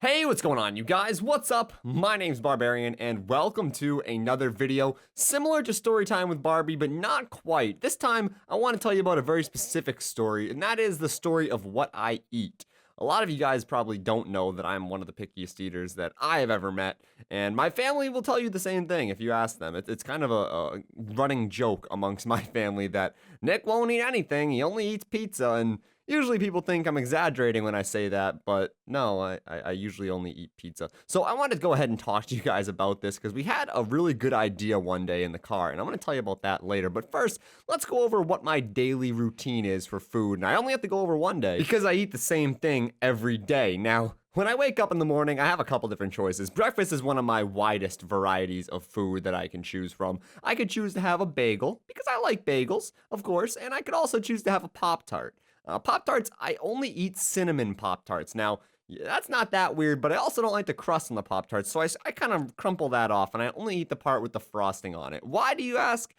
Hey, what's going on, you guys? What's up? My name's Barbarian, and welcome to another video similar to Storytime with Barbie, but not quite. This time, I want to tell you about a very specific story, and that is the story of what I eat. A lot of you guys probably don't know that I'm one of the pickiest eaters that I have ever met, and my family will tell you the same thing if you ask them. It's kind of a running joke amongst my family that Nick won't eat anything, he only eats pizza, and usually people think I'm exaggerating when I say that, but no, I usually only eat pizza. So I wanted to go ahead and talk to you guys about this because we had a really good idea one day in the car, and I'm going to tell you about that later. But first, let's go over what my daily routine is for food. And I only have to go over one day because I eat the same thing every day. Now, when I wake up in the morning, I have a couple different choices. Breakfast is one of my widest varieties of food that I can choose from. I could choose to have a bagel, because I like bagels, of course, and I could also choose to have a Pop-Tart. Pop-Tarts, I only eat cinnamon Pop-Tarts. Now, that's not that weird, but I also don't like the crust on the Pop-Tarts, so I kind of crumple that off, and I only eat the part with the frosting on it. Why, do you ask?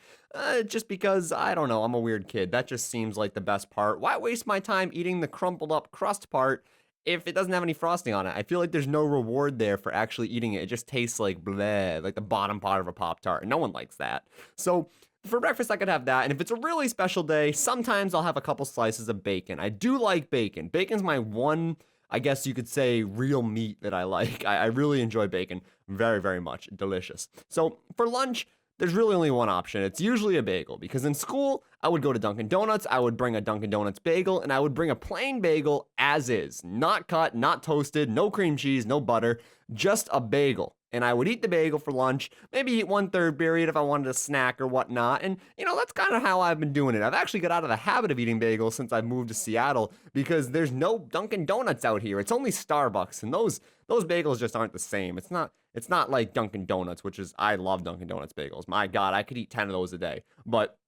Just because, I don't know, I'm a weird kid. That just seems like the best part. Why waste my time eating the crumpled up crust part if it doesn't have any frosting on it? I feel like there's no reward there for actually eating it. It just tastes like bleh, like the bottom part of a Pop-Tart, and no one likes that. So for breakfast, I could have that, and if it's a really special day, sometimes I'll have a couple slices of bacon. I do like bacon. Bacon's my one, I guess you could say, real meat that I like. I really enjoy bacon very, very much. Delicious. So for lunch, there's really only one option. It's usually a bagel, because in school, I would go to Dunkin' Donuts, I would bring a Dunkin' Donuts bagel, and I would bring a plain bagel as is. Not cut, not toasted, no cream cheese, no butter, just a bagel. And I would eat the bagel for lunch, maybe eat 1/3 period if I wanted a snack or whatnot. And, that's kind of how I've been doing it. I've actually got out of the habit of eating bagels since I moved to Seattle, because there's no Dunkin' Donuts out here. It's only Starbucks, and those bagels just aren't the same. It's not like Dunkin' Donuts, which is, I love Dunkin' Donuts bagels. My God, I could eat 10 of those a day. But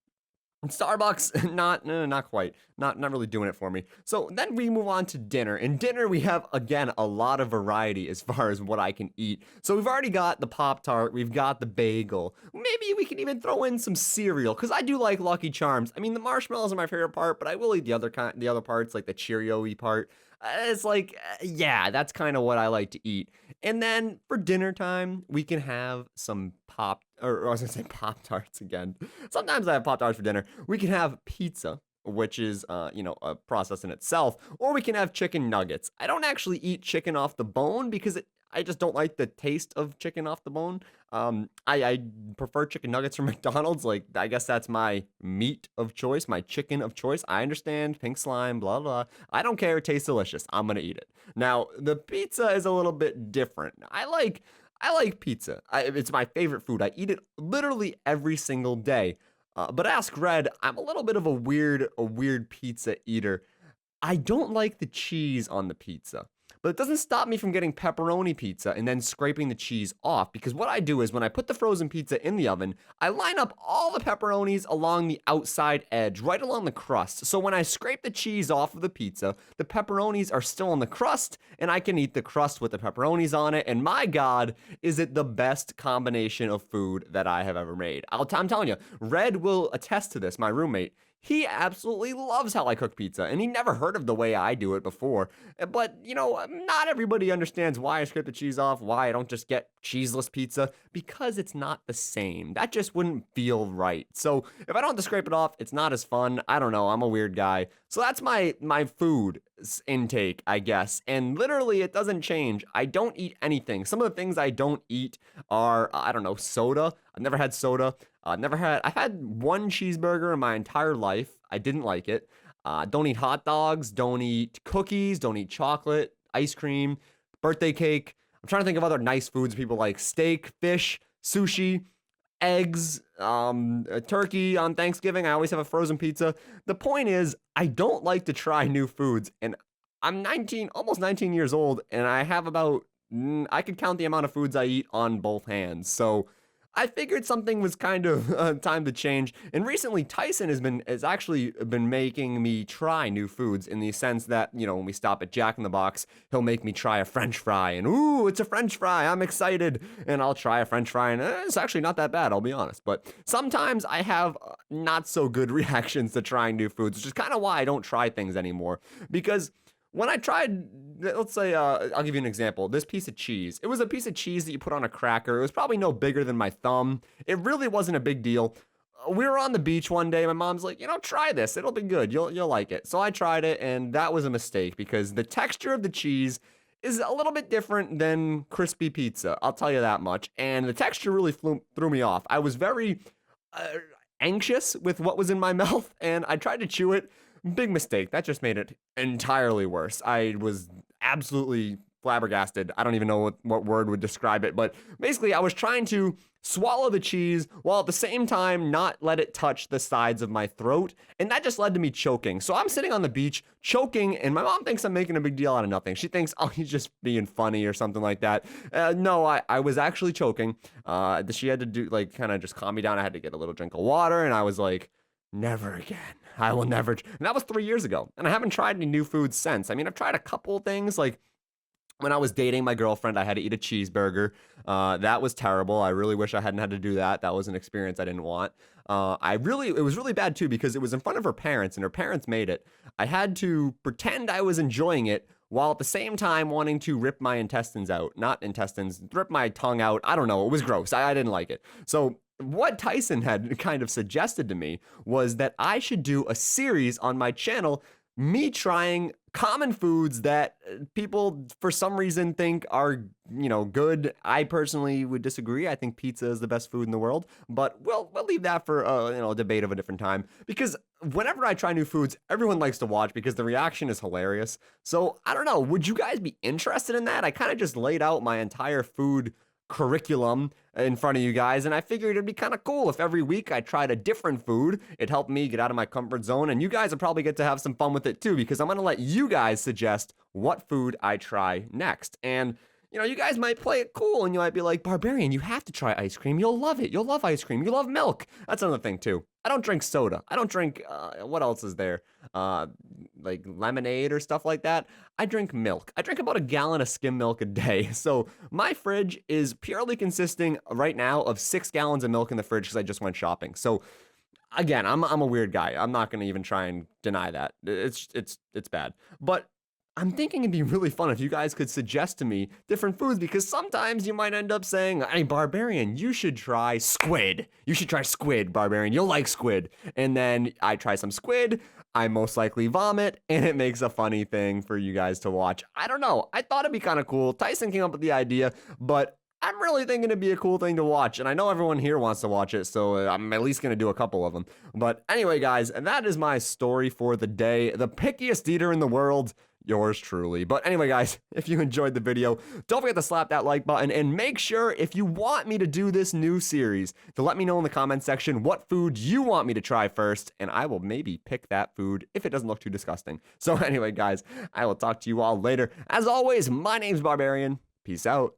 Starbucks, not quite. Not really doing it for me. So then we move on to dinner. In dinner, we have, again, a lot of variety as far as what I can eat. So we've already got the Pop-Tart, we've got the bagel. Maybe we can even throw in some cereal, because I do like Lucky Charms. I mean, the marshmallows are my favorite part, but I will eat the other parts, like the Cheerio-y part. It's like, yeah, that's kind of what I like to eat. And then for dinner time, we can have some or I was gonna say Pop-Tarts again. Sometimes I have Pop-Tarts for dinner. We can have pizza, which is, a process in itself, or we can have chicken nuggets. I don't actually eat chicken off the bone because I just don't like the taste of chicken off the bone. I prefer chicken nuggets from McDonald's. Like, I guess that's my meat of choice, my chicken of choice. I understand, pink slime, blah, blah. I don't care. It tastes delicious. I'm gonna eat it. Now, the pizza is a little bit different. I like pizza. It's my favorite food. I eat it literally every single day. But ask Red, I'm a little bit of a weird pizza eater. I don't like the cheese on the pizza. But it doesn't stop me from getting pepperoni pizza and then scraping the cheese off, because what I do is when I put the frozen pizza in the oven, I line up all the pepperonis along the outside edge, right along the crust. So when I scrape the cheese off of the pizza, the pepperonis are still on the crust, and I can eat the crust with the pepperonis on it. And my God, is it the best combination of food that I have ever made. I'm telling you, Red will attest to this, my roommate. He absolutely loves how I cook pizza, and he never heard of the way I do it before. But, not everybody understands why I scrape the cheese off, why I don't just get cheeseless pizza, because it's not the same. That just wouldn't feel right. So if I don't have to scrape it off, it's not as fun. I don't know, I'm a weird guy. So that's my food intake, I guess. And literally, it doesn't change. I don't eat anything. Some of the things I don't eat are, I don't know, soda. I've never had soda. I've had one cheeseburger in my entire life. I didn't like it. Don't eat hot dogs, don't eat cookies, don't eat chocolate, ice cream, birthday cake. I'm trying to think of other nice foods people like: steak, fish, sushi, eggs, turkey on Thanksgiving. I always have a frozen pizza. The point is, I don't like to try new foods, and I'm 19, almost 19 years old, and I have I could count the amount of foods I eat on both hands. So I figured something was kind of time to change. And recently, Tyson has actually been making me try new foods, in the sense that, when we stop at Jack in the Box, he'll make me try a French fry, and ooh, it's a French fry, I'm excited, and I'll try a French fry, and it's actually not that bad, I'll be honest. But sometimes I have not so good reactions to trying new foods, which is kind of why I don't try things anymore, because when I tried, let's say, I'll give you an example. This piece of cheese, it was a piece of cheese that you put on a cracker. It was probably no bigger than my thumb. It really wasn't a big deal. We were on the beach one day. My mom's like, try this. It'll be good. You'll like it. So I tried it, and that was a mistake because the texture of the cheese is a little bit different than crispy pizza. I'll tell you that much. And the texture really threw me off. I was very anxious with what was in my mouth, and I tried to chew it. Big mistake. That just made it entirely worse. I was absolutely flabbergasted. I don't even know what word would describe it, but basically I was trying to swallow the cheese while at the same time not let it touch the sides of my throat, and that just led to me choking. So I'm sitting on the beach choking, and my mom thinks I'm making a big deal out of nothing. She thinks, oh, he's just being funny or something like that. No, I was actually choking. She had to do, like, kind of just calm me down. I had to get a little drink of water, and I was like, never again. I will never. And that was 3 years ago, and I haven't tried any new foods since. I mean, I've tried a couple things, like when I was dating my girlfriend, I had to eat a cheeseburger. That was terrible. I really wish I hadn't had to do that. That was an experience I didn't want. It was really bad too because it was in front of her parents and her parents made it. I had to pretend I was enjoying it while at the same time wanting to rip my intestines out. Not intestines, rip my tongue out. I don't know. It was gross. I didn't like it. So what Tyson had kind of suggested to me was that I should do a series on my channel, me trying common foods that people for some reason think are, good. I personally would disagree. I think pizza is the best food in the world, but we'll leave that for a debate of a different time, because whenever I try new foods, everyone likes to watch because the reaction is hilarious. So I don't know, would you guys be interested in that? I kind of just laid out my entire food curriculum in front of you guys, and I figured it'd be kind of cool if every week I tried a different food. It helped me get out of my comfort zone, and you guys will probably get to have some fun with it too, because I'm going to let you guys suggest what food I try next. And you guys might play it cool, and you might be like, Barbarian, you have to try ice cream. You'll love it. You'll love ice cream. You love milk. That's another thing too. I don't drink soda. I don't drink, what else is there? Like lemonade or stuff like that. I drink milk. I drink about a gallon of skim milk a day. So my fridge is purely consisting right now of 6 gallons of milk in the fridge because I just went shopping. So again, I'm a weird guy. I'm not going to even try and deny that. It's bad. But I'm thinking it'd be really fun if you guys could suggest to me different foods, because sometimes you might end up saying, hey, Barbarian, you should try squid. You should try squid, Barbarian. You'll like squid. And then I try some squid, I most likely vomit, and it makes a funny thing for you guys to watch. I don't know. I thought it'd be kind of cool. Tyson came up with the idea, but I'm really thinking it'd be a cool thing to watch, and I know everyone here wants to watch it, so I'm at least going to do a couple of them. But anyway, guys, and that is my story for the day. The pickiest eater in the world, yours truly. But anyway, guys, if you enjoyed the video, don't forget to slap that like button, and make sure, if you want me to do this new series, to let me know in the comment section what food you want me to try first, and I will maybe pick that food if it doesn't look too disgusting. So anyway, guys, I will talk to you all later. As always, my name's Barbarian. Peace out.